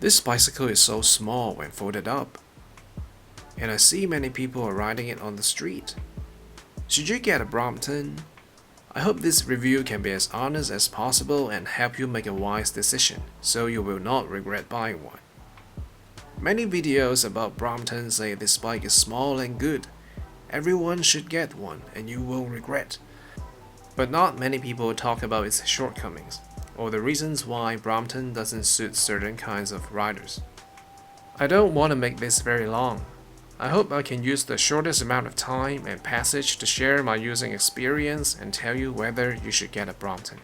This bicycle is so small when folded up, and I see many people are riding it on the street. Should you get a Brompton? I hope this review can be as honest as possible and help you make a wise decision, so you will not regret buying one. Many videos about Brompton say this bike is small and good. Everyone should get one and you won't regret. But not many people talk about its shortcomings, or the reasons why Brompton doesn't suit certain kinds of riders. I don't want to make this very long. I hope I can use the shortest amount of time and passage to share my using experience and tell you whether you should get a Brompton.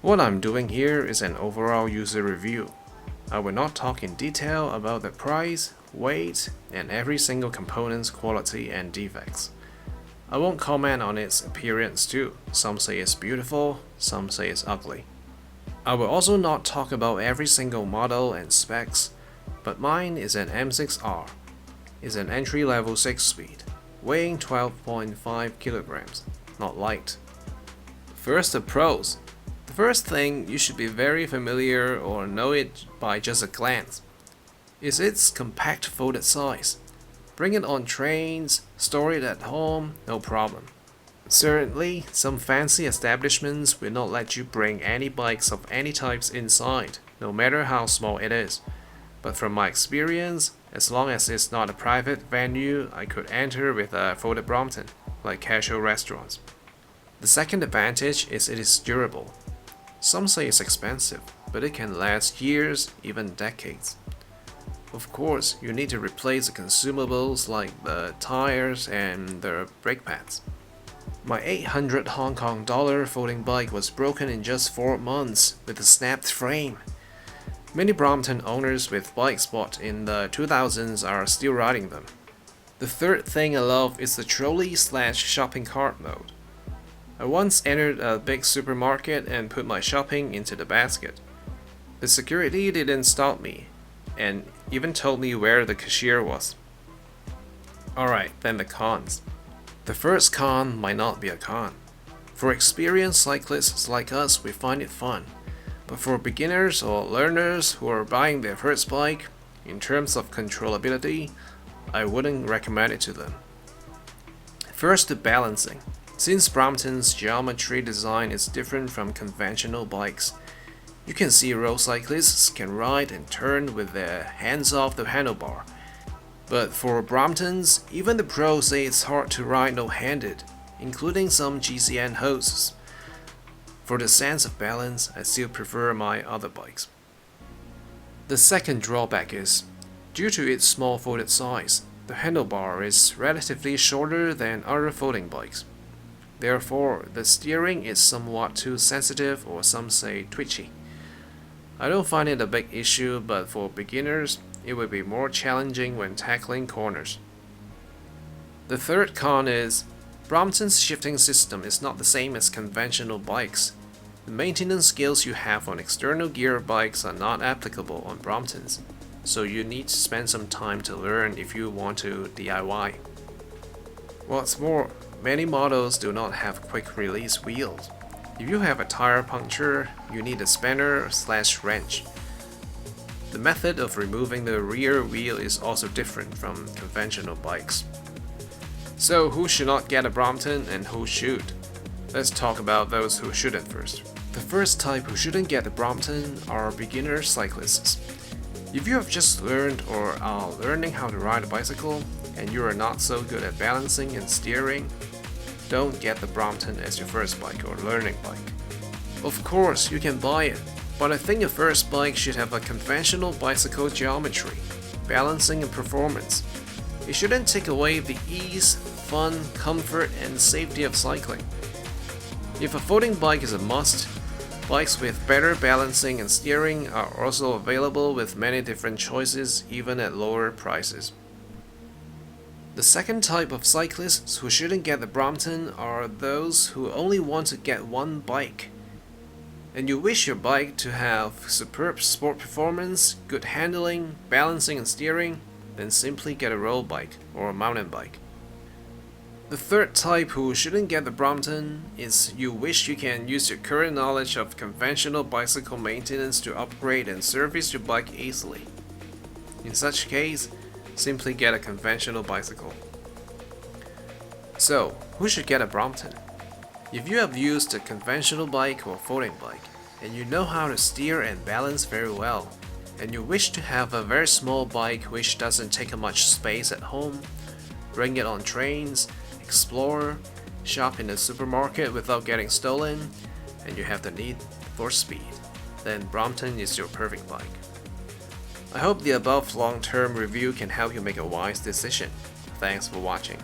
What I'm doing here is an overall user review. I will not talk in detail about the price, weight, and every single component's quality and defects. I won't comment on its appearance too. Some say it's beautiful, some say it's ugly. I will also not talk about every single model and specs, but mine is an M6R. It's an entry-level 6-speed, weighing 12.5 kilograms, not light. First, the pros. The first thing you should be very familiar or know it by just a glance is its compact folded size. Bring it on trains, store it at home, no problem. Certainly, some fancy establishments will not let you bring any bikes of any types inside, no matter how small it is. But from my experience, as long as it's not a private venue, I could enter with a folded Brompton, like casual restaurants. The second advantage is it is durable. Some say it's expensive, but it can last years, even decades. Of course, you need to replace the consumables like the tires and the brake pads. My 800 Hong Kong dollar folding bike was broken in just 4 months with a snapped frame. Many Brompton owners with bikes bought in the 2000s are still riding them. The third thing I love is the trolley/shopping cart mode. I once entered a big supermarket and put my shopping into the basket. The security didn't stop me, and even told me where the cashier was. Alright, then the cons. The first con might not be a con. For experienced cyclists like us, we find it fun. But for beginners or learners who are buying their first bike, in terms of controllability, I wouldn't recommend it to them. First, the balancing. Since Brompton's geometry design is different from conventional bikes, you can see road cyclists can ride and turn with their hands off the handlebar. But for Bromptons, even the pros say it's hard to ride no-handed, including some GCN hosts. For the sense of balance, I still prefer my other bikes. The second drawback is, due to its small folded size, the handlebar is relatively shorter than other folding bikes. Therefore, the steering is somewhat too sensitive, or some say twitchy. I don't find it a big issue, but for beginners, it will be more challenging when tackling corners. The third con is, Brompton's shifting system is not the same as conventional bikes. The maintenance skills you have on external gear bikes are not applicable on Bromptons, so you need to spend some time to learn if you want to DIY. What's more, many models do not have quick release wheels. If you have a tire puncture, you need a spanner/wrench. The method of removing the rear wheel is also different from conventional bikes. So who should not get a Brompton and who should? Let's talk about those who shouldn't first. The first type who shouldn't get a Brompton are beginner cyclists. If you have just learned or are learning how to ride a bicycle and you are not so good at balancing and steering, don't get the Brompton as your first bike or learning bike. Of course, you can buy it, but I think your first bike should have a conventional bicycle geometry, balancing and performance. It shouldn't take away the ease, fun, comfort, and safety of cycling. If a folding bike is a must, bikes with better balancing and steering are also available with many different choices, even at lower prices. The second type of cyclists who shouldn't get the Brompton are those who only want to get one bike. And you wish your bike to have superb sport performance, good handling, balancing and steering, then simply get a road bike or a mountain bike. The third type who shouldn't get the Brompton is you wish you can use your current knowledge of conventional bicycle maintenance to upgrade and service your bike easily. In such case, simply get a conventional bicycle. So, who should get a Brompton? If you have used a conventional bike or folding bike, and you know how to steer and balance very well, and you wish to have a very small bike which doesn't take up much space at home, bring it on trains, explore, shop in the supermarket without getting stolen, and you have the need for speed, then Brompton is your perfect bike. I hope the above long-term review can help you make a wise decision. Thanks for watching.